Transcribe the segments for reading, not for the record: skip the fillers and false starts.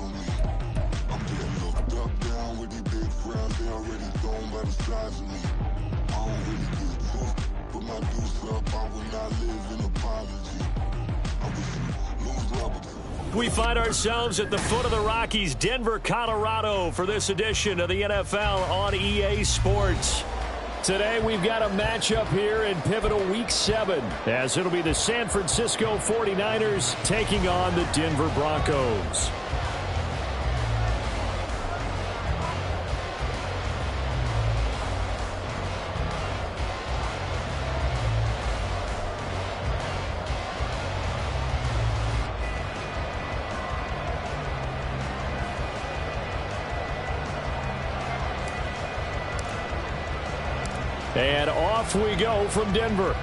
for me. I'm getting looked up, down with these big crowds. They already thrown by the size of me. I don't really get tough. Put my deuce up, I will not live in apology. I wish you lose rubber. We find ourselves at the foot of the Rockies, Denver, Colorado, for this edition of the NFL on EA Sports. Today we've got a matchup here in pivotal Week 7, as it'll be the San Francisco 49ers taking on the Denver Broncos. And off we go from Denver.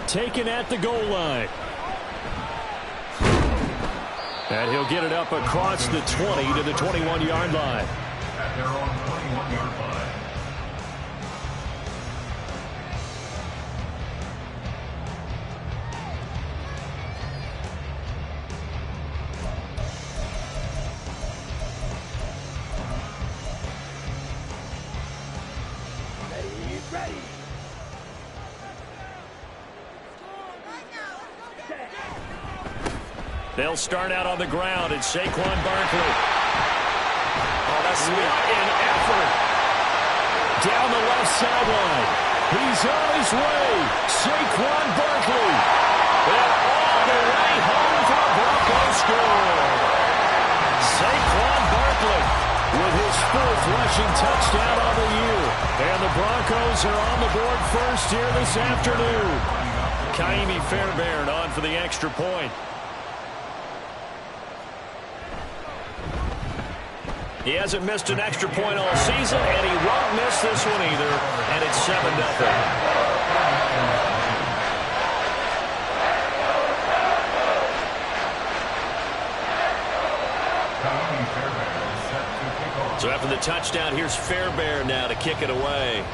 Taken at the goal line. And he'll get it up across the 20 to the 21-yard line. At their own 21-yard line. They'll start out on the ground, and Saquon Barkley. Oh, that's what an effort. Down the left sideline. He's on his way. Saquon Barkley. And all the way home for a Bronco score. Saquon Barkley with his 4th rushing touchdown on the year. And the Broncos are on the board first here this afternoon. Kaimi Fairbairn on for the extra point. He hasn't missed an extra point all season, and he won't miss this one either, and it's 7-0. So after the touchdown, here's Fairbairn now to kick it away.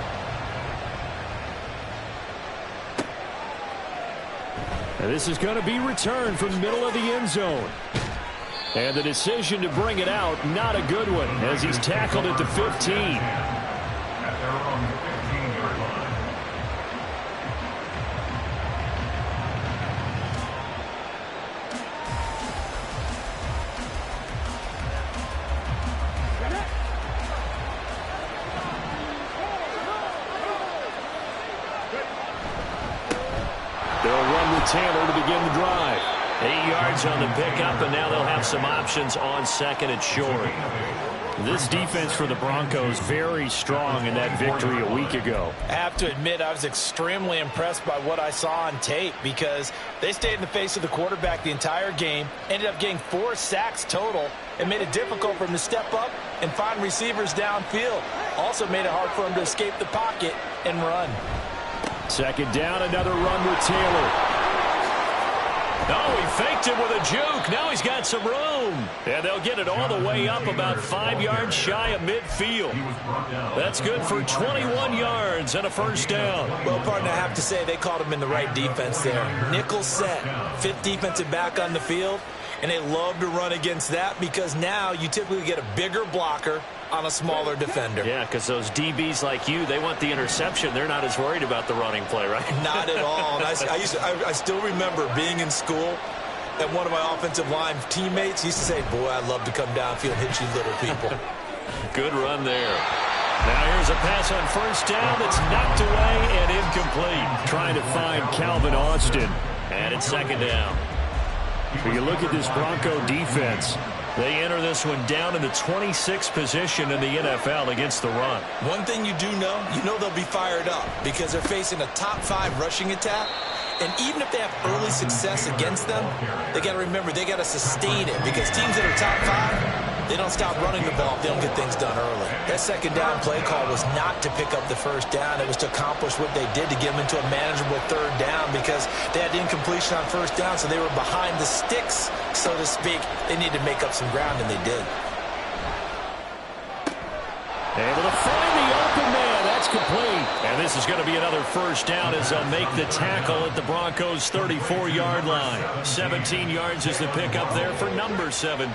And this is going to be returned from the middle of the end zone. And the decision to bring it out, not a good one, as he's tackled at the 15. At their own 15-yard line. They'll run with Taylor to begin the drive. 8 yards on the pickup, and now they'll have some options on second and short. This defense for the Broncos very strong in that victory a week ago. I have to admit I was extremely impressed by what I saw on tape because they stayed in the face of the quarterback the entire game, ended up getting 4 sacks total, and made it difficult for him to step up and find receivers downfield. Also made it hard for him to escape the pocket and run. Second down, another run with Taylor. Oh, he faked it with a juke. Now he's got some room. And they'll get it all the way up about 5 yards shy of midfield. That's good for 21 yards and a first down. Well, partner, I have to say they called him in the right defense there. Nickel set, 5th defensive back on the field. And they love to run against that because now you typically get a bigger blocker on a smaller defender. Yeah, because those DBs like you, they want the interception. They're not as worried about the running play, right? Not at all. And I still remember being in school, and one of my offensive line teammates used to say, boy, I'd love to come downfield and hit you little people. Good run there. Now here's a pass on first down that's knocked away and incomplete. Trying to find Calvin Austin. And it's second down. When you look at this Bronco defense, they enter this one down in the 26th position in the NFL against the run. One thing you know they'll be fired up because they're facing a top 5 rushing attack. And even if they have early success against them, they got to remember they got to sustain it because teams that are top 5, they don't stop running the ball if they don't get things done early. That second down play call was not to pick up the first down. It was to accomplish what they did to get them into a manageable third down because they had incompletion on first down, so they were behind the sticks, so to speak. They needed to make up some ground, and they did. Able to find the open man. That's complete. And this is going to be another first down as they'll make the tackle at the Broncos' 34-yard line. 17 yards is the pickup there for number 17.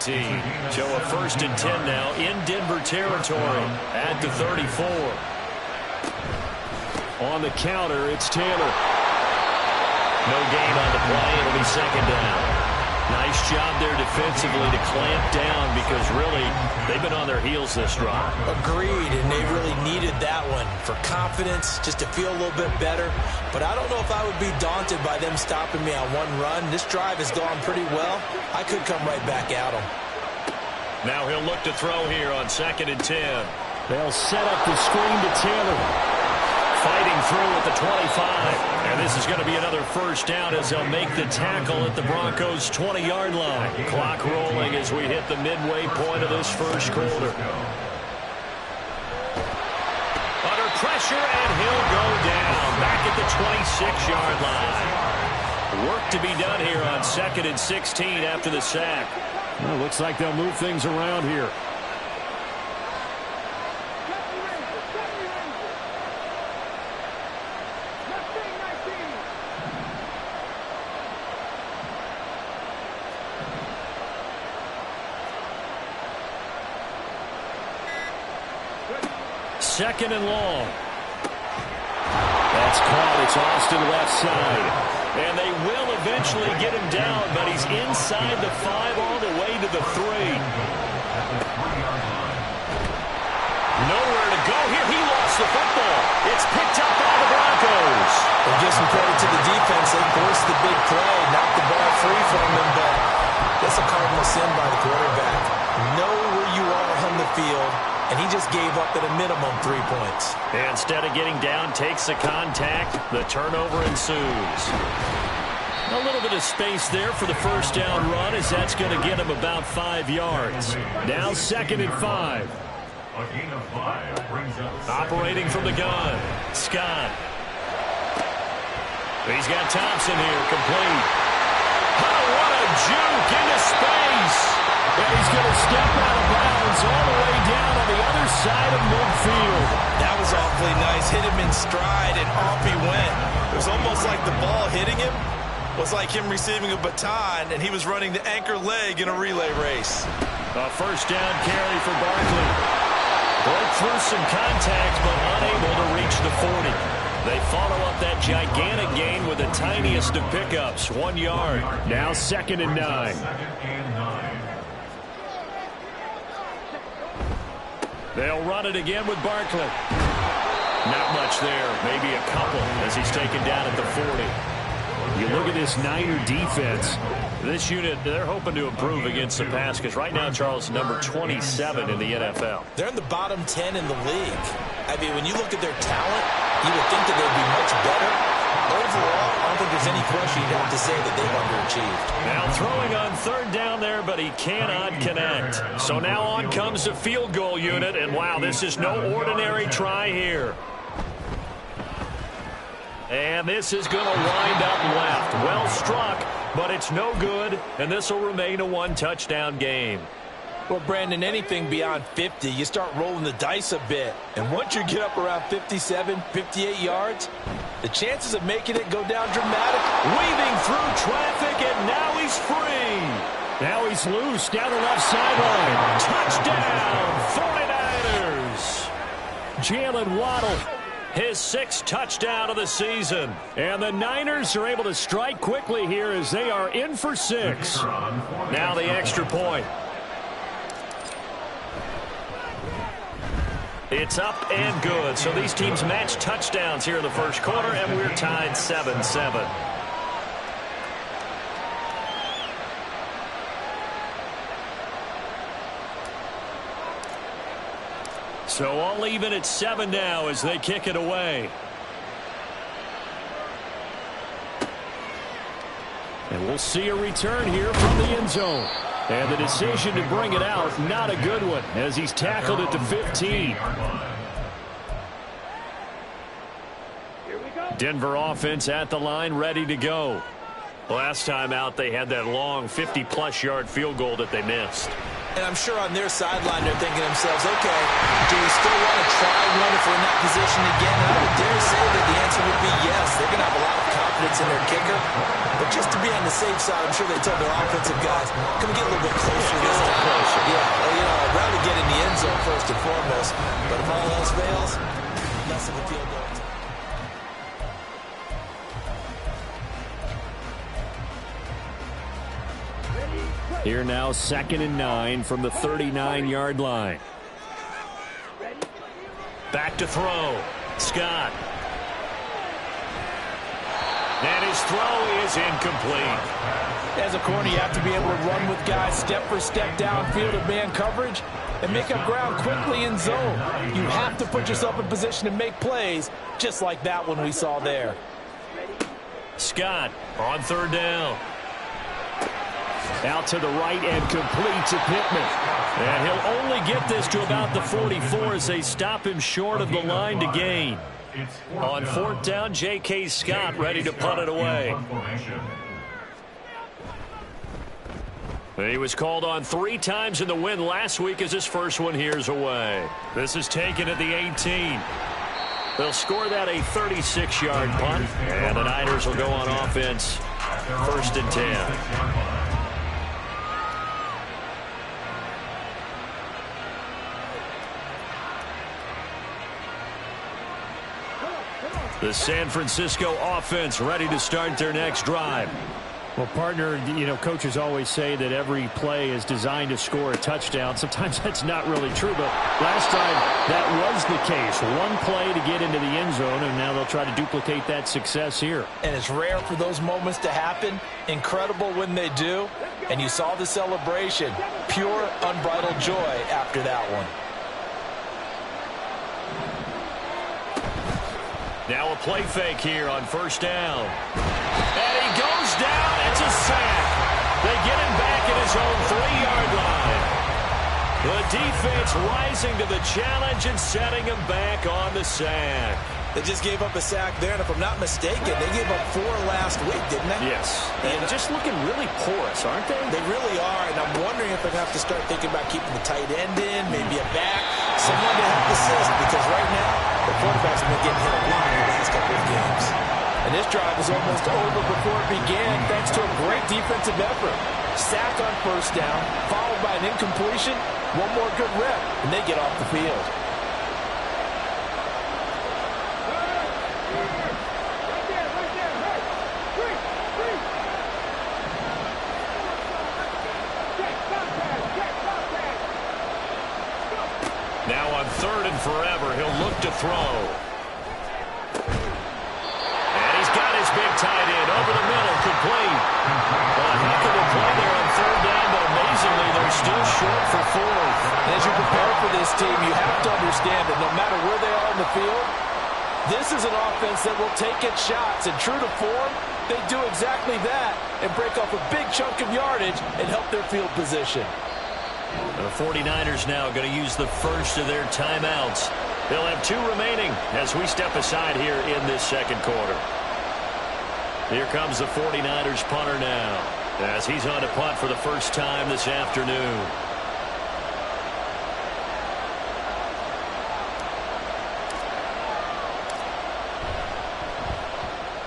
So a 1st and 10 now in Denver territory at the 34. On the counter, it's Taylor. No gain on the play. It'll be 2nd down. Nice job there defensively to clamp down because really they've been on their heels this drive. Agreed, and they really needed that one for confidence, just to feel a little bit better. But I don't know if I would be daunted by them stopping me on one run. This drive has gone pretty well. I could come right back at them. Now he'll look to throw here on 2nd and 10. They'll set up the screen to Taylor. Fighting through at the 25. And this is going to be another first down as they'll make the tackle at the Broncos' 20-yard line. Clock rolling as we hit the midway point of this first quarter. Under pressure, and he'll go down back at the 26-yard line. Work to be done here on 2nd and 16 after the sack. Well, looks like they'll move things around here. Second and long. That's caught. It's Austin left side. And they will eventually get him down, but he's inside the 5 all the way to the 3. Nowhere to go here. He lost the football. It's picked up by the Broncos. We'll give some credit to the defense. They forced the big play, knocked the ball free from him, but that's a cardinal sin by the quarterback. Know where you are on the field. And he just gave up at a minimum 3 points. Instead of getting down, takes the contact. The turnover ensues. A little bit of space there for the first down run as that's going to get him about 5 yards. Now 2nd and 5. A gain of 5 brings up Operating from the gun. Scott. He's got Thompson here, complete. Oh, what a juke into space. And he's going to step out of bounds all the way down on the other side of midfield. That was awfully nice. Hit him in stride, and off he went. It was almost like the ball hitting him was like him receiving a baton, and he was running the anchor leg in a relay race. A first down carry for Barkley. Broke through some contact, but unable to reach the 40. They follow up that gigantic gain with the tiniest of pickups, 1 yard. Now 2nd and 9. 2nd and 9. They'll run it again with Barkley. Not much there, maybe a couple as he's taken down at the 40. You look at this Niner defense. This unit, they're hoping to improve against the pass because right now, Charles, number 27 in the NFL. They're in the bottom 10 in the league. I mean, when you look at their talent, you would think that they'd be much better. Overall, I don't think there's any question you'd have to say that they've underachieved. Now throwing on 3rd down there, but he cannot connect. So now on comes the field goal unit, and wow, this is no ordinary try here. And this is going to wind up left. Well struck, but it's no good, and this will remain a 1-touchdown game. Well, Brandon, anything beyond 50, you start rolling the dice a bit. And once you get up around 57, 58 yards, the chances of making it go down dramatically. Weaving through traffic, and now he's free. Now he's loose down the left sideline. Touchdown, 49ers. Jalen Waddle, his 6th touchdown of the season. And the Niners are able to strike quickly here as they are in for 6. Now the extra point. It's up and good. So these teams match touchdowns here in the first quarter, and we're tied 7-7. So all even at 7 now as they kick it away. And we'll see a return here from the end zone. And the decision to bring it out, not a good one, as he's tackled at the 15. Denver offense at the line, ready to go. Last time out, they had that long 50-plus yard field goal that they missed. And I'm sure on their sideline they're thinking to themselves, okay, do we still want to try one if we're in that position again? And I would dare say that the answer would be yes. They're going to have a lot of confidence in their kicker. But just to be on the safe side, I'm sure they told their offensive guys, can we get a little bit closer this time? Closer. Yeah, well, you know, I'd rather get in the end zone first and foremost. But if all else fails, less of a field goal. Here now, 2nd and 9 from the 39-yard line. Back to throw. Scott. And his throw is incomplete. As a corner, you have to be able to run with guys step for step downfield of man coverage and make up ground quickly in zone. You have to put yourself in position to make plays, just like that one we saw there. Scott on 3rd down. Out to the right and complete to Pittman. And he'll only get this to about the 44 as they stop him short of the line to gain. On 4th down, J.K. Scott ready to punt it away. He was called on 3 times in the win last week as his first one here's away. This is taken at the 18. They'll score that a 36-yard punt, and the Niners will go on offense 1st and 10. The San Francisco offense ready to start their next drive. Well, partner, you know, coaches always say that every play is designed to score a touchdown. Sometimes that's not really true, but last time that was the case. One play to get into the end zone, and now they'll try to duplicate that success here. And it's rare for those moments to happen. Incredible when they do. And you saw the celebration. Pure, unbridled joy after that one. Now a play fake here on 1st down. And he goes down. It's a sack. They get him back at his own 3-yard line. The defense rising to the challenge and setting him back on the sack. They just gave up a sack there, and if I'm not mistaken, they gave up 4 last week, didn't they? Yes. And just looking really porous, aren't they? They really are, and I'm wondering if they're going to have to start thinking about keeping the tight end in, maybe a back, someone to help assist, because right now, the quarterback's been getting hit a lot in the last couple of games. And this drive was almost over before it began, thanks to a great defensive effort. Sack on 1st down, followed by an incompletion, one more good rep, and they get off the field. Now on 3rd and forever, he'll look to throw. And he's got his big tight end over the middle, complete. Well, a heck of a play there on 3rd down, but amazingly, they're still short for 4th. And as you prepare for this team, you have to understand that no matter where they are on the field, this is an offense that will take its shots. And true to form, they do exactly that and break off a big chunk of yardage and help their field position. The 49ers now going to use the first of their timeouts. They'll have 2 remaining as we step aside here in this 2nd quarter. Here comes the 49ers punter now as he's on to punt for the first time this afternoon.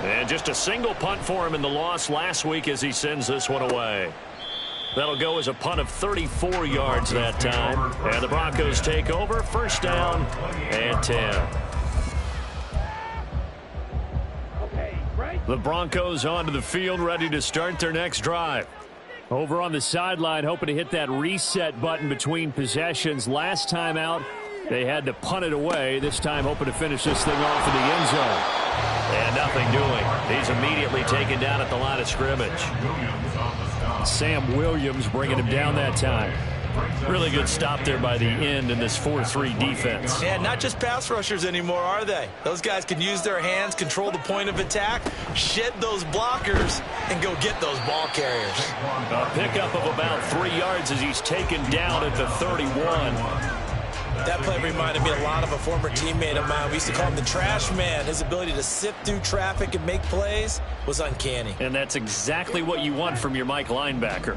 And just a single punt for him in the loss last week as he sends this one away. That'll go as a punt of 34 yards that time. And the Broncos take over. 1st down and 10. The Broncos onto the field, ready to start their next drive. Over on the sideline, hoping to hit that reset button between possessions. Last time out, they had to punt it away. This time, hoping to finish this thing off in the end zone. And nothing doing. He's immediately taken down at the line of scrimmage. Sam Williams bringing him down that time. Really good stop there by the end in this 4-3 defense. Yeah, not just pass rushers anymore, are they? Those guys can use their hands, control the point of attack, shed those blockers, and go get those ball carriers. A pickup of about 3 yards as he's taken down at the 31. That play reminded me a lot of a former teammate of mine. We used to call him the trash man. His ability to sift through traffic and make plays was uncanny. And that's exactly what you want from your Mike linebacker.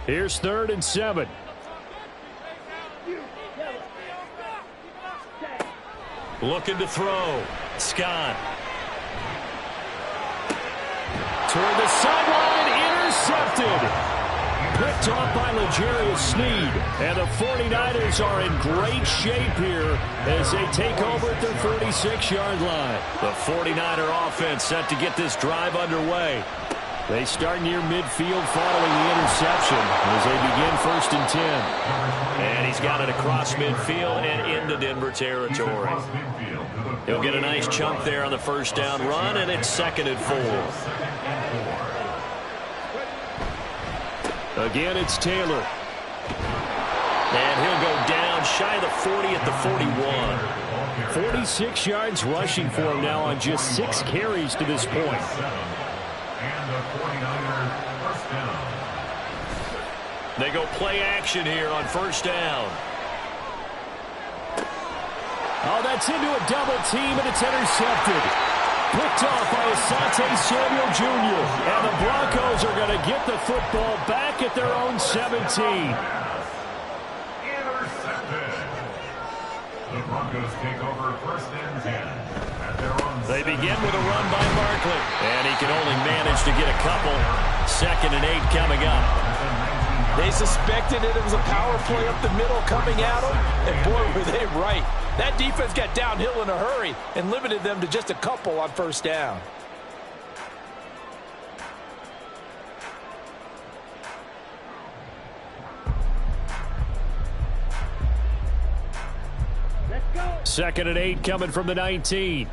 Here's 3rd and 7. Looking to throw. Scott. Toward the sideline, intercepted. Picked off by L'Jarius Sneed. And the 49ers are in great shape here as they take over at their 46-yard line. The 49er offense set to get this drive underway. They start near midfield following the interception as they begin 1st and 10. And he's got it across midfield and into Denver territory. He'll get a nice chunk there on the first down run, and it's 2nd and 4. Again, it's Taylor. And he'll go down shy of the 40 at the 41. 46 yards rushing for him now on just 6 carries to this point. And the 49ers first down. They go play action here on 1st down. Oh, that's into a double team, and it's intercepted. Picked off by Asante Samuel Jr. And the Broncos are going to get the football back at their own 17. Intercepted. The Broncos take over 1st and 10 at their own. They begin with a run by Barkley. And he can only manage to get a couple. 2nd and 8 coming up. They suspected it was a power play up the middle coming at them, and boy, were they right. That defense got downhill in a hurry and limited them to just a couple on 1st down. Let's go. 2nd and 8 coming from the 19.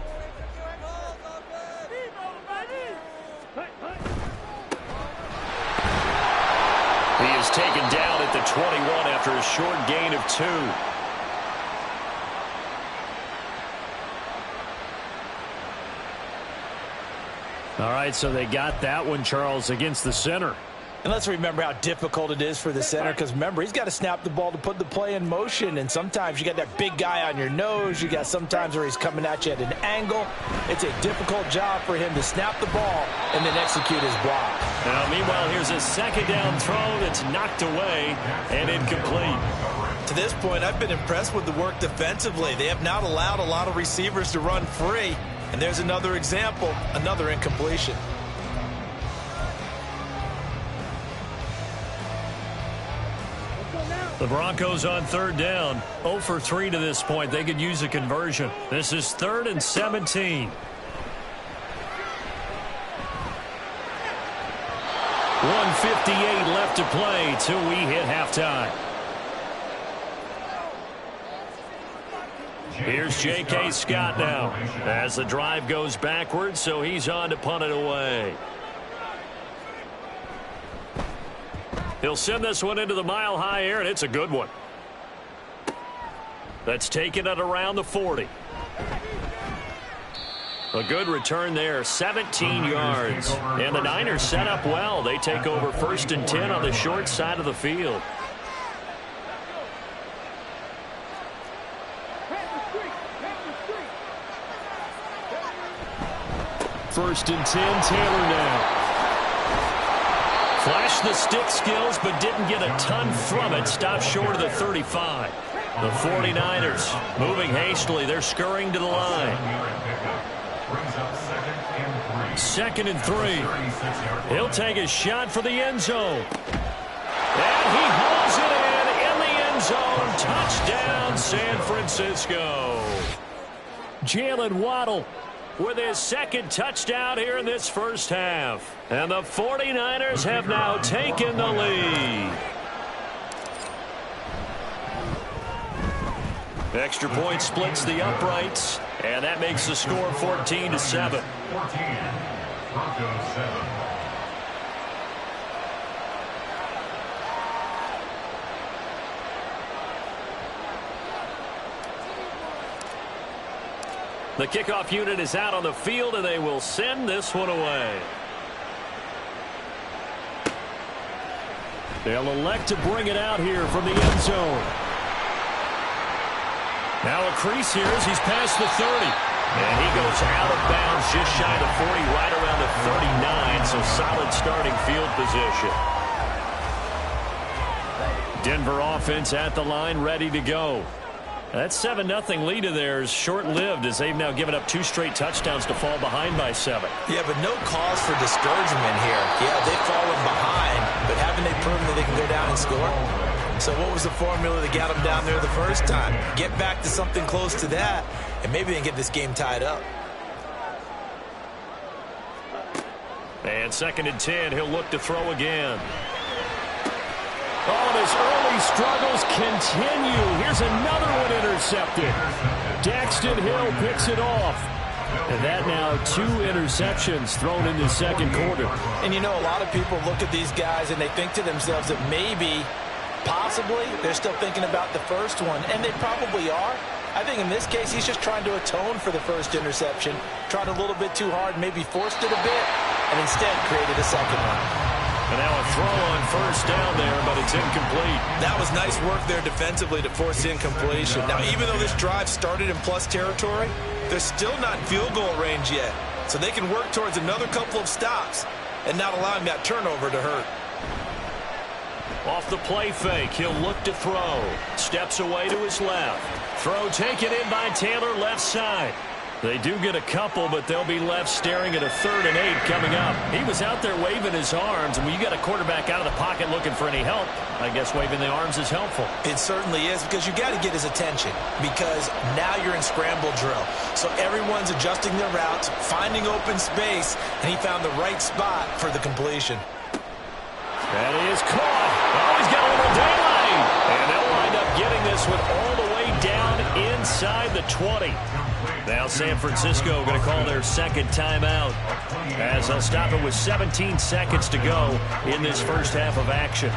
He is taken down at the 21 after a short gain of 2. All right, so they got that one, Charles, against the center. And let's remember how difficult it is for the center, because remember, he's got to snap the ball to put the play in motion, and sometimes you got that big guy on your nose. You got sometimes where he's coming at you at an angle. It's a difficult job for him to snap the ball and then execute his block. Now, meanwhile, here's a 2nd down throw that's knocked away and incomplete. To this point, I've been impressed with the work defensively. They have not allowed a lot of receivers to run free. And there's another example, another incompletion. The Broncos on 3rd down. 0 for 3 to this point. They could use a conversion. This is 3rd and 17. 1:58 left to play till we hit halftime. Here's J.K. Scott now as the drive goes backwards, so he's on to punt it away. He'll send this one into the mile-high air, and it's a good one. That's taken at around the 40. A good return there, 17 yards. And the Niners set up well. They take over 1st and 10 on the short side of the field. First and 10, Taylor now. Flashed the stick skills, but didn't get a ton from it. Stopped short of the 35. The 49ers moving hastily. They're scurrying to the line. 2nd and 3. He'll take a shot for the end zone. And he hauls it in the end zone. Touchdown, San Francisco. Jalen Waddle with his 2nd touchdown here in this first half. And the 49ers have now taken the lead. Extra point splits the uprights, and that makes the score 14-7. 14. Broncos 7. The kickoff unit is out on the field, and they will send this one away. They'll elect to bring it out here from the end zone. Now a crease here as he's past the 30. And he goes out of bounds just shy of the 40, right around the 39, so solid starting field position. Denver offense at the line, ready to go. That 7-0 lead of theirs short-lived as they've now given up 2 straight touchdowns to fall behind by 7. Yeah, but no cause for discouragement here. Yeah, they've fallen behind, but haven't they proven that they can go down and score? So what was the formula that got them down there the first time? Get back to something close to that, and maybe they can get this game tied up. And 2nd and 10, he'll look to throw again. Oh, his early struggles continue. Here's another one intercepted. Daxton Hill picks it off. And that now 2 interceptions thrown in the second quarter. And you know, a lot of people look at these guys and they think to themselves that maybe, possibly, they're still thinking about the first one. And they probably are. I think in this case, he's just trying to atone for the first interception. Tried a little bit too hard, maybe forced it a bit, and instead created a second one. And now a throw on first down there, but it's incomplete. That was nice work there defensively to force incompletion. Now, even though this drive started in plus territory, they're still not in field goal range yet. So they can work towards another couple of stops and not allowing that turnover to hurt. Off the play fake, he'll look to throw. Steps away to his left. Throw taken in by Taylor, left side. They do get a couple, but they'll be left staring at a 3rd and 8 coming up. He was out there waving his arms, and when you got a quarterback out of the pocket looking for any help, I guess waving the arms is helpful. It certainly is, because you got to get his attention, because now you're in scramble drill. So everyone's adjusting their routes, finding open space, and he found the right spot for the completion. That is caught. Oh, he's got a little daylight. And they'll wind up getting this one all the way down inside the 20. Now San Francisco going to call their 2nd timeout as they'll stop it with 17 seconds to go in this first half of action.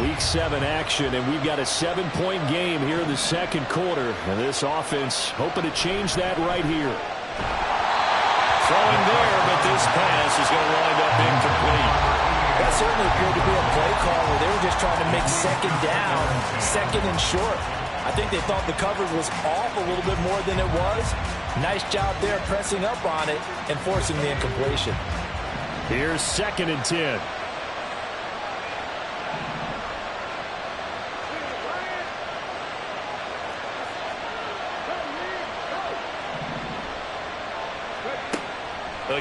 Week 7 action, and we've got a 7-point game here in the second quarter. And this offense hoping to change that right here. Throwing there, but this pass is going to wind up incomplete. That certainly appeared to be a play call where they were just trying to make 2nd down, 2nd and short. I think they thought the coverage was off a little bit more than it was. Nice job there pressing up on it and forcing the incompletion. Here's 2nd and 10.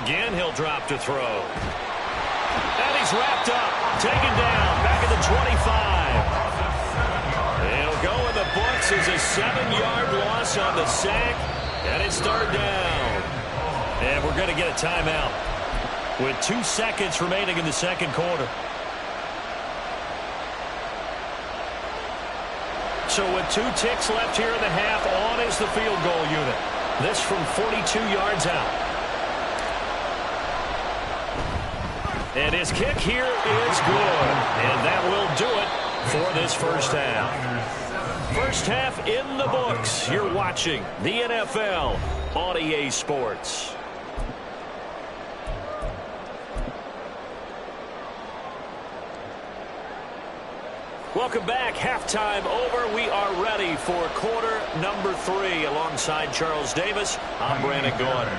Again, he'll drop to throw. And he's wrapped up, taken down, back at the 25. He'll go in the books as a 7-yard loss on the sack, and it's 3rd down. And we're going to get a timeout with 2 seconds remaining in the second quarter. So with 2 ticks left here in the half, on is the field goal unit. This from 42 yards out. And his kick here is good. And that will do it for this first half. First half in the books. You're watching the NFL on EA Sports. Welcome back. Halftime over. We are ready for quarter number 3. Alongside Charles Davis, I'm Brandon Gordon.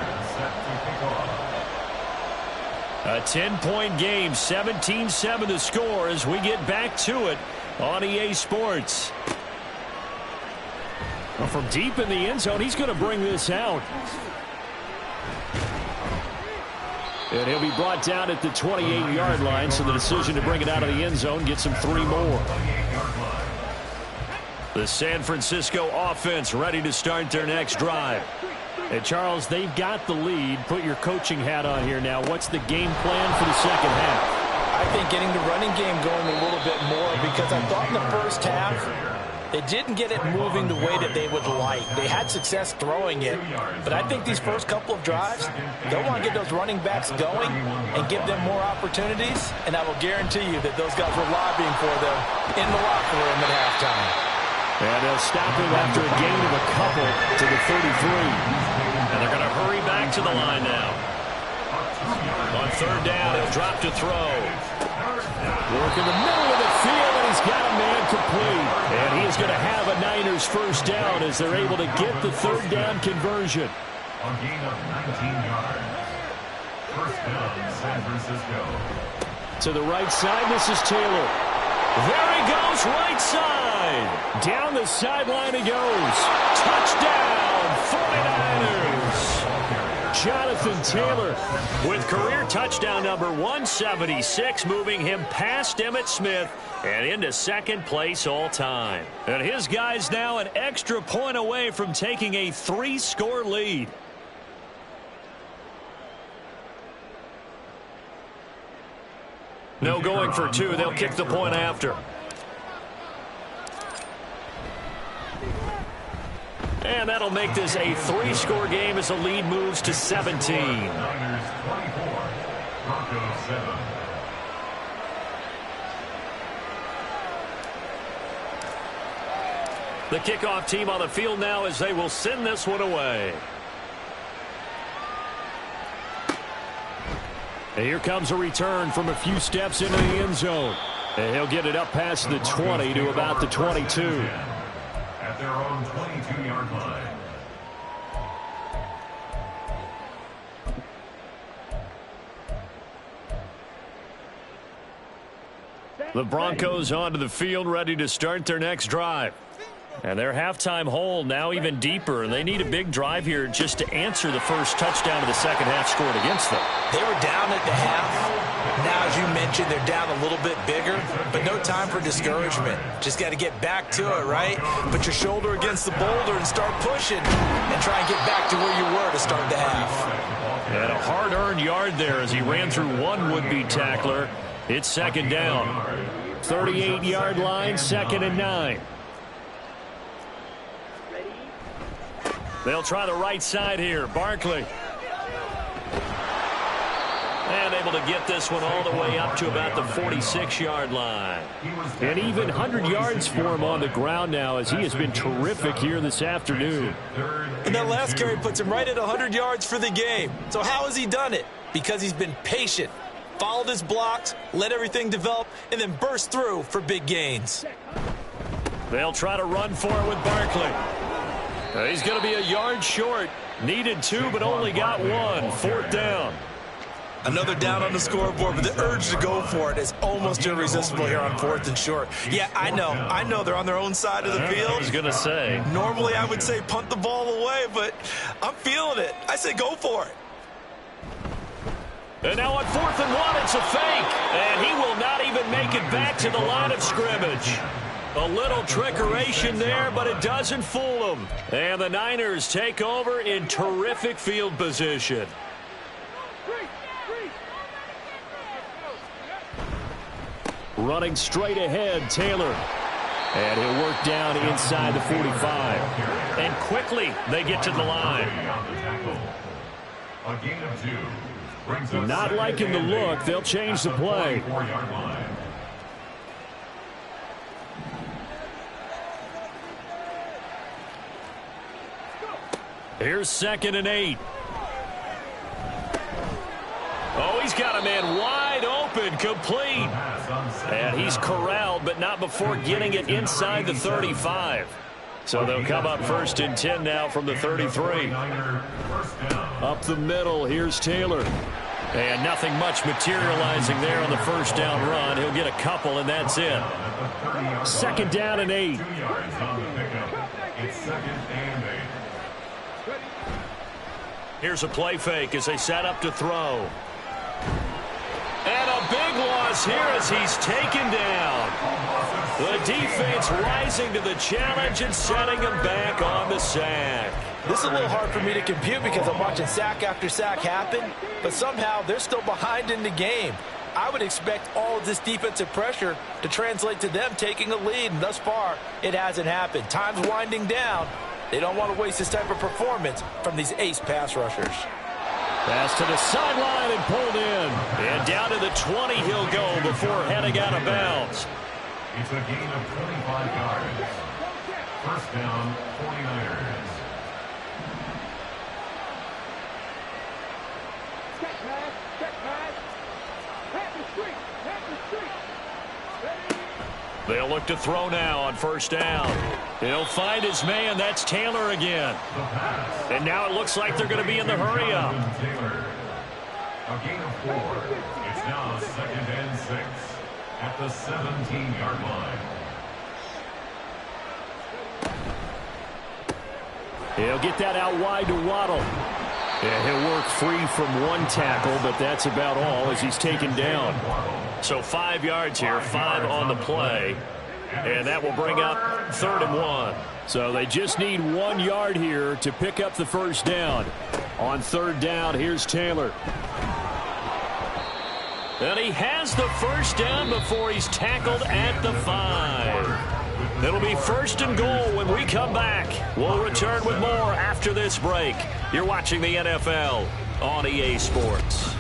A 10-point game, 17-7 the score as we get back to it on EA Sports. Well, from deep in the end zone, he's going to bring this out. And he'll be brought down at the 28-yard line, so the decision to bring it out of the end zone gets him 3 more. The San Francisco offense ready to start their next drive. And Charles, they've got the lead. Put your coaching hat on here now. What's the game plan for the second half? I think getting the running game going a little bit more, because I thought in the first half they didn't get it moving the way that they would like. They had success throwing it, but I think these first couple of drives, they'll want to get those running backs going and give them more opportunities, and I will guarantee you that those guys were lobbying for them in the locker room at halftime. And they'll stop him after a gain of a couple to the 33. And they're going to hurry back to the line now. On 3rd down, he'll drop to throw. Work in the middle of the field, and he's got a man complete. And he is going to have a Niners first down as they're able to get the 3rd down conversion. A gain of 19 yards. First down, San Francisco. To the right side, this is Taylor. There he goes, right side. Down the sideline he goes. Touchdown, 49ers. Jonathan Taylor with career touchdown number 176, moving him past Emmitt Smith and into second place all time. And his guys now an extra point away from taking a 3-score lead. No going for two. They'll kick the point after. And that'll make this a 3-score game as the lead moves to 17. Niners 24, Broncos 7. The kickoff team on the field now as they will send this one away. And here comes a return from a few steps into the end zone. And he'll get it up past the 20 to about the 22. At their own 22-yard line. The Broncos onto the field, ready to start their next drive. And their halftime hole now even deeper, and they need a big drive here just to answer the first touchdown of the second half scored against them. They were down at the half. Now, as you mentioned, they're down a little bit bigger, but no time for discouragement. Just got to get back to it, right? Put your shoulder against the boulder and start pushing and try and get back to where you were to start the half. And a hard-earned yard there as he ran through one would-be tackler. It's second down. 38-yard line, 2nd and 9. They'll try the right side here. Barkley. And able to get this one all the way up to about the 46-yard line. And even 100 yards for him on the ground now as he has been terrific here this afternoon. And that last carry puts him right at 100 yards for the game. So how has he done it? Because he's been patient, followed his blocks, let everything develop, and then burst through for big gains. They'll try to run for it with Barkley. He's going to be a yard short. Needed 2, but only got 1. 4th down. Another down on the scoreboard, but the urge to go for it is almost irresistible here on 4th and short. Yeah, I know they're on their own side of the field. I was going to say. Normally I would say punt the ball away, but I'm feeling it. I say go for it. And now on 4th and 1, it's a fake. And he will not even make it back to the line of scrimmage. A little trickeration there, but it doesn't fool them. And the Niners take over in terrific field position. Running straight ahead, Taylor. And he'll work down inside the 45. And quickly, they get to the line. A gain of 2 brings us Not liking the look. They'll change the play. 44-yard line. Here's 2nd and 8. Oh, he's got a man wide open, complete. And he's corralled, but not before getting it inside the 35. So they'll come up 1st and 10 now from the 33. Up the middle, here's Taylor. And nothing much materializing there on the first down run. He'll get a couple, and that's it. 2nd down and 8. 2 yards on the pickup. It's 2nd and 8. Here's a play fake as they set up to throw. And a big loss here as he's taken down. The defense rising to the challenge and setting him back on the sack. This is a little hard for me to compute because I'm watching sack after sack happen, but somehow they're still behind in the game. I would expect all of this defensive pressure to translate to them taking a lead, and thus far, it hasn't happened. Time's winding down. They don't want to waste this type of performance from these ace pass rushers. Pass to the sideline and pulled in. And down to the 20 he'll go before heading out of bounds. It's a gain of 25 yards. 1st down, 49ers. They'll look to throw now on 1st down. He'll find his man. That's Taylor again. And now it looks like they're going to be in the hurry up. Taylor. A gain of 4. It's now 2nd and 6 at at the 17-yard line. He'll get that out wide to Waddle. Yeah, he'll work free from one tackle, but that's about all as he's taken down. So 5 yards here, 5 on the play. And that will bring up 3rd and 1. So they just need 1 yard here to pick up the first down. On 3rd down, here's Taylor. And he has the first down before he's tackled at the 5. It'll be 1st and goal when we come back. We'll return with more after this break. You're watching the NFL on EA Sports.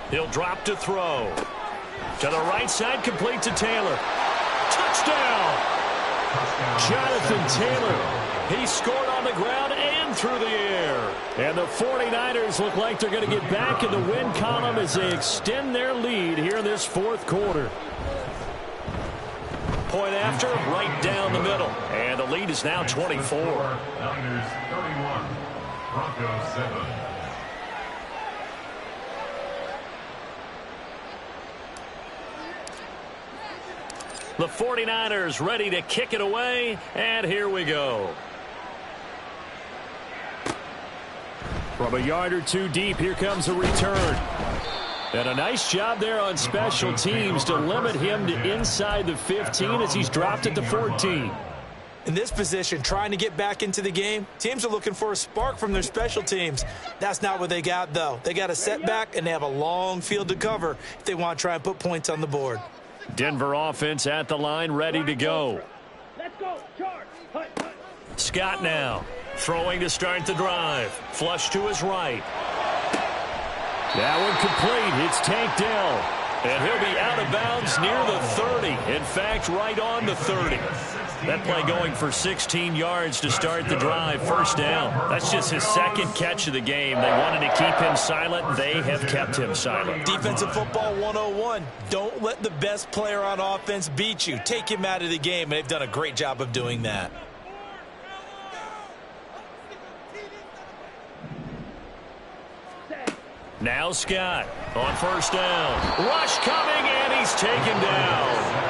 He'll drop to throw. To the right side, complete to Taylor. Touchdown! Jonathan Taylor. He scored on the ground and through the air. And the 49ers look like they're going to get back in the win column as they extend their lead here in this 4th quarter. Point after, right down the middle. And the lead is now 24. Niners 31, Broncos 7. The 49ers ready to kick it away, and here we go. From a yard or two deep, here comes a return. And a nice job there on special teams to limit him to inside the 15 as he's dropped at the 14. In this position, trying to get back into the game, teams are looking for a spark from their special teams. That's not what they got, though. They got a setback, and they have a long field to cover if they want to try and put points on the board. Denver offense at the line, ready to go. Let's go, charge. Scott now, throwing to start the drive. Flush to his right. That one complete. It's Tank Dell. And he'll be out of bounds near the 30. In fact, right on the 30. That play going for 16 yards to start the drive. First down. That's just his 2nd catch of the game. They wanted to keep him silent. They have kept him silent. Defensive football 101. Don't let the best player on offense beat you. Take him out of the game, and they've done a great job of doing that. Now Scott on first down. Rush coming, and he's taken down.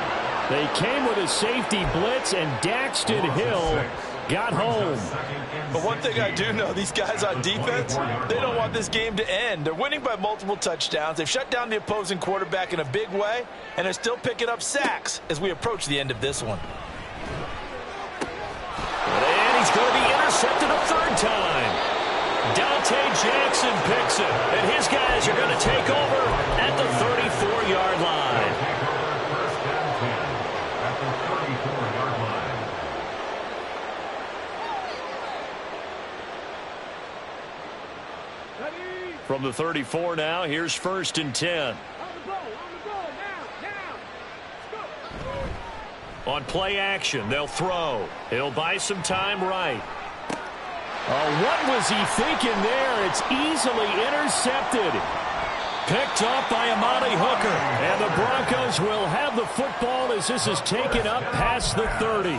They came with a safety blitz, and Daxton Hill got home. But one thing I do know, these guys on defense, they don't want this game to end. They're winning by multiple touchdowns. They've shut down the opposing quarterback in a big way, and they're still picking up sacks as we approach the end of this one. And he's going to be intercepted a 3rd time. Dante Jackson picks it, and his guys are going to take over at the 34-yard line. From the 34 now, here's 1st and 10. On play action, they'll throw. He'll buy some time right. What was he thinking there? It's easily intercepted. Picked up by Amani Hooker. And the Broncos will have the football as this is taken up past the 30.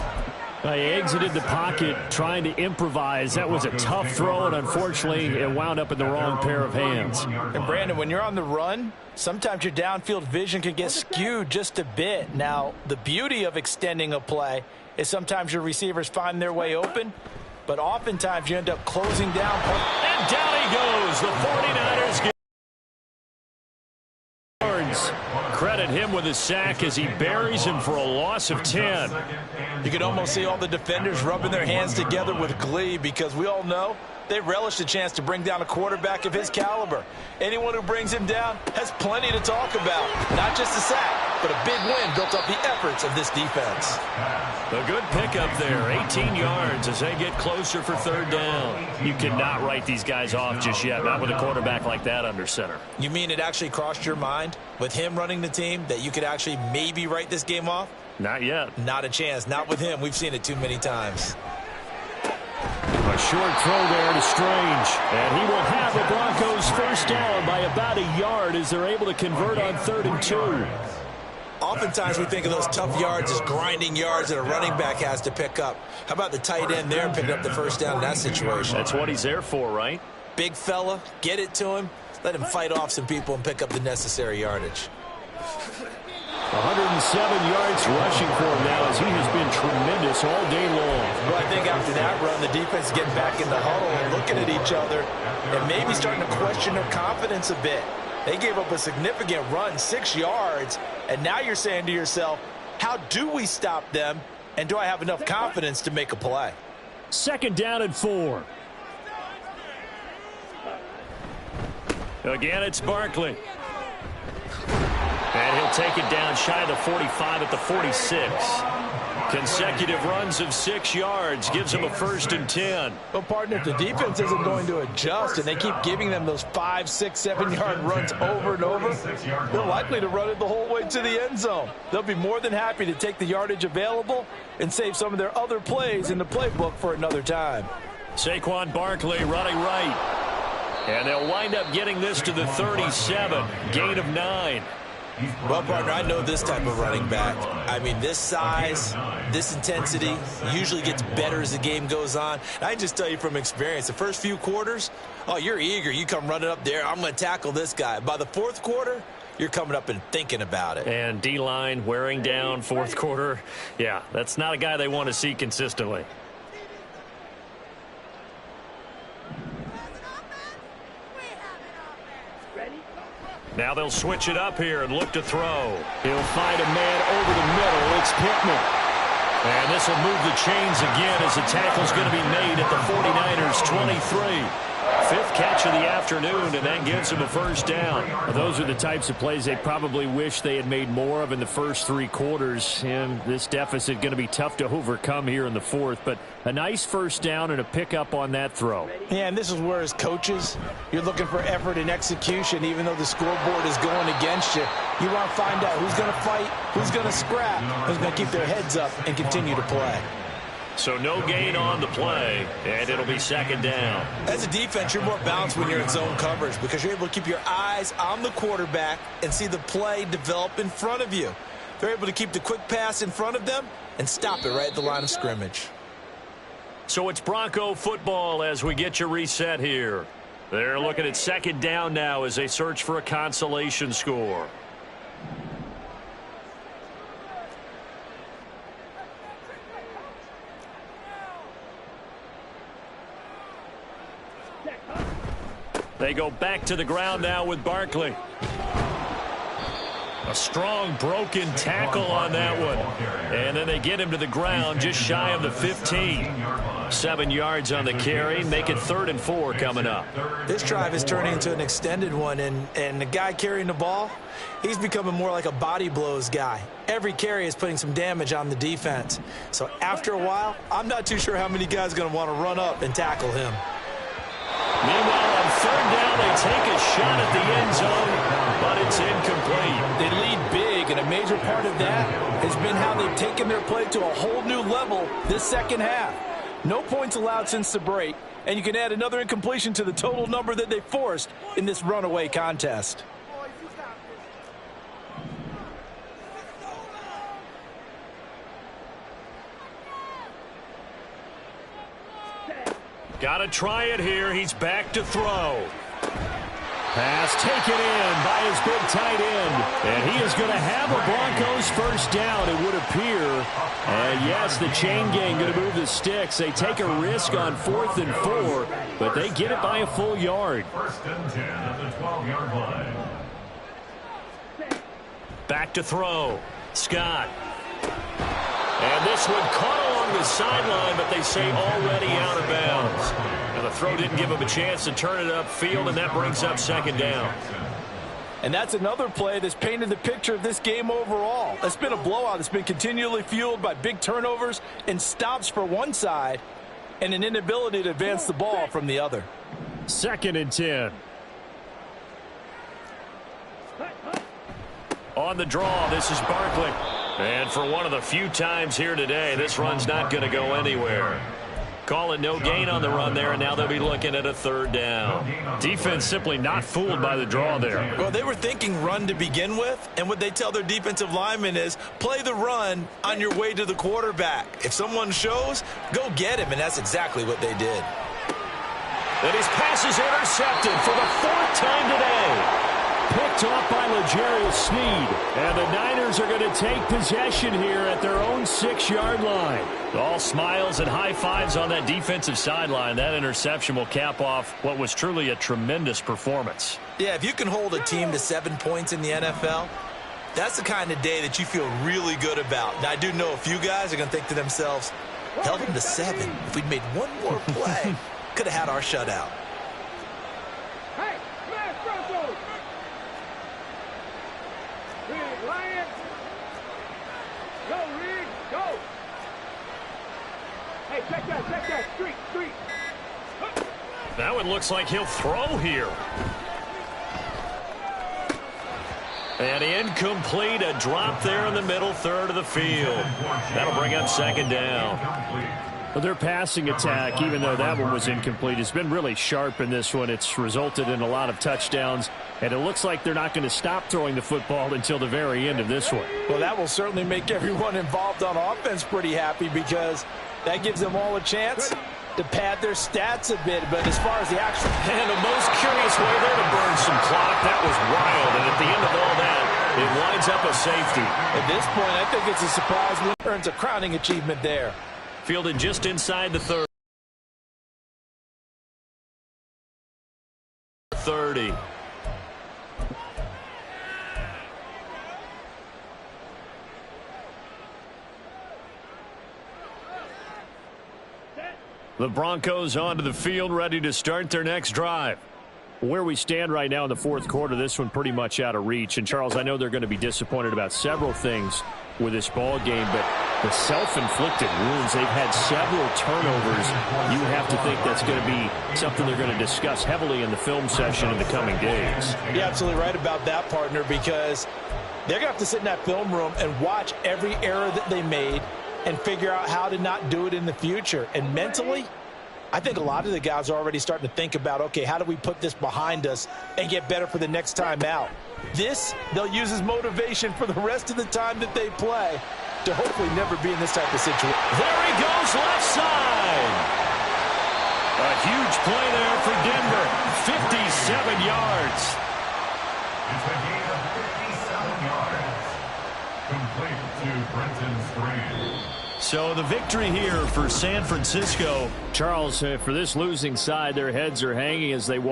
He exited the pocket trying to improvise. That was a tough throw, and unfortunately, it wound up in the wrong pair of hands. And, Brandon, when you're on the run, sometimes your downfield vision can get skewed just a bit. Now, the beauty of extending a play is sometimes your receivers find their way open, but oftentimes you end up closing down. And down he goes. The 49ers get credit him with a sack as he buries him for a loss of 10. You can almost see all the defenders rubbing their hands together with glee because we all know they relish the chance to bring down a quarterback of his caliber. Anyone who brings him down has plenty to talk about. Not just a sack, but a big win built up the efforts of this defense. A good pickup there, 18 yards as they get closer for 3rd down. You cannot write these guys off just yet, not with a quarterback like that under center. You mean it actually crossed your mind with him running the team that you could actually maybe write this game off? Not yet. Not a chance. Not with him. We've seen it too many times. A short throw there to Strange. And he will have the Broncos first down by about a yard as they're able to convert on 3rd and 2. Oftentimes we think of those tough yards as grinding yards that a running back has to pick up. How about the tight end there picking up the first down in that situation? That's what he's there for, right? Big fella, get it to him, let him fight off some people and pick up the necessary yardage. 107 yards rushing for him now as he has been tremendous all day long. Well, I think after that run, the defense getting back in the huddle and looking at each other and maybe starting to question their confidence a bit. They gave up a significant run, 6 yards, and now you're saying to yourself, how do we stop them, and do I have enough confidence to make a play? 2nd down and 4. Again, it's Barkley. And he'll take it down shy of the 45 at the 46. Consecutive runs of 6 yards gives him a 1st and 10. Well, partner, if the defense isn't going to adjust and they keep giving them those 5, 6, 7-yard runs over and over, they're likely to run it the whole way to the end zone. They'll be more than happy to take the yardage available and save some of their other plays in the playbook for another time. Saquon Barkley running right. And they'll wind up getting this to the 37. Gain of 9. Well, partner, I know this type of running back. I mean, this size, this intensity usually gets better as the game goes on. I can just tell you from experience, the first few quarters, oh, you're eager. You come running up there, I'm going to tackle this guy. By the 4th quarter, you're coming up and thinking about it. And D-line wearing down 4th quarter. Yeah, that's not a guy they want to see consistently. Now they'll switch it up here and look to throw. He'll find a man over the middle. It's Pittman. And this will move the chains again as the tackle's going to be made at the 49ers 23. 5th catch of the afternoon, and that gives him a 1st down. Well, those are the types of plays they probably wish they had made more of in the first 3 quarters. And this deficit going to be tough to overcome here in the 4th. But a nice 1st down and a pickup on that throw. Yeah, and this is where, as coaches, you're looking for effort and execution. Even though the scoreboard is going against you, you want to find out who's going to fight, who's going to scrap, who's going to keep their heads up and continue to play. So no gain on the play, and it'll be 2nd down. As a defense, you're more balanced when you're in zone coverage because you're able to keep your eyes on the quarterback and see the play develop in front of you. They're able to keep the quick pass in front of them and stop it right at the line of scrimmage. So it's Bronco football as we get you reset here. They're looking at 2nd down now as they search for a consolation score. They go back to the ground now with Barkley. A strong broken tackle on that one. And then they get him to the ground just shy of the 15. 7 yards on the carry. Make it 3rd and 4 coming up. This drive is turning into an extended one, and the guy carrying the ball, he's becoming more like a body blows guy. Every carry is putting some damage on the defense. So after a while, I'm not too sure how many guys are going to want to run up and tackle him. Meanwhile, on 3rd down, they take a shot at the end zone, but it's incomplete. They lead big, and a major part of that has been how they've taken their play to a whole new level this 2nd half. No points allowed since the break, and you can add another incompletion to the total number that they forced in this runaway contest. Got to try it here. He's back to throw. Pass taken in by his big tight end. And he is going to have a Broncos 1st down, it would appear. And yes, the chain gang going to move the sticks. They take a risk on 4th and 4, but they get it by a full yard. 1st and 10 at the 12-yard line. Back to throw. Scott. And this one caught along the sideline, but they say already out of bounds. Now the throw didn't give him a chance to turn it upfield, and that brings up 2nd down. And that's another play that's painted the picture of this game overall. It's been a blowout. It's been continually fueled by big turnovers and stops for one side and an inability to advance the ball from the other. 2nd and 10. On the draw, this is Barkley. And for one of the few times here today, this run's not going to go anywhere. Call it no gain on the run there, and now they'll be looking at a third down. Defense simply not fooled by the draw there. Well, they were thinking run to begin with, and what they tell their defensive linemen is play the run on your way to the quarterback. If someone shows, go get him, and that's exactly what they did. And his pass is intercepted for the 4th time today. Picked off by L'Jarius Sneed. And the Niners are going to take possession here at their own 6-yard line. All smiles and high fives on that defensive sideline. That interception will cap off what was truly a tremendous performance. Yeah, if you can hold a team to 7 points in the NFL, that's the kind of day that you feel really good about. Now, I do know a few guys are going to think to themselves, held them to 7. If we'd made one more play, could have had our shutout. Hey, smash Bronco! Rig, Lion! Go, Rig, go! Hey, check that, street! That one looks like he'll throw here. And incomplete, a drop there in the middle third of the field. That'll bring up 2nd down. Well, their passing attack, even though that one was incomplete, has been really sharp in this one. It's resulted in a lot of touchdowns, and it looks like they're not going to stop throwing the football until the very end of this one. Well, that will certainly make everyone involved on offense pretty happy because that gives them all a chance to pad their stats a bit. But as far as the actual... And the most curious way there to burn some clock. That was wild, and at the end of all that, it winds up a safety. At this point, I think it's a surprise win. Earns a crowning achievement there. Fielded just inside the 30. The Broncos onto the field, ready to start their next drive. Where we stand right now in the 4th quarter, this one pretty much out of reach. And, Charles, I know they're going to be disappointed about several things with this ball game, but the self-inflicted wounds, they've had several turnovers. You have to think that's going to be something they're going to discuss heavily in the film session in the coming days. You're absolutely right about that, partner, because they're going to have to sit in that film room and watch every error that they made and figure out how to not do it in the future. And mentally, I think a lot of the guys are already starting to think about, okay, how do we put this behind us and get better for the next time out? This, they'll use as motivation for the rest of the time that they play to hopefully never be in this type of situation. There he goes, left side. A huge play there for Denver. 57 yards. It's a gain of 57 yards. Complete to Brenton Strange. So the victory here for San Francisco. Charles, for this losing side, their heads are hanging as they walk.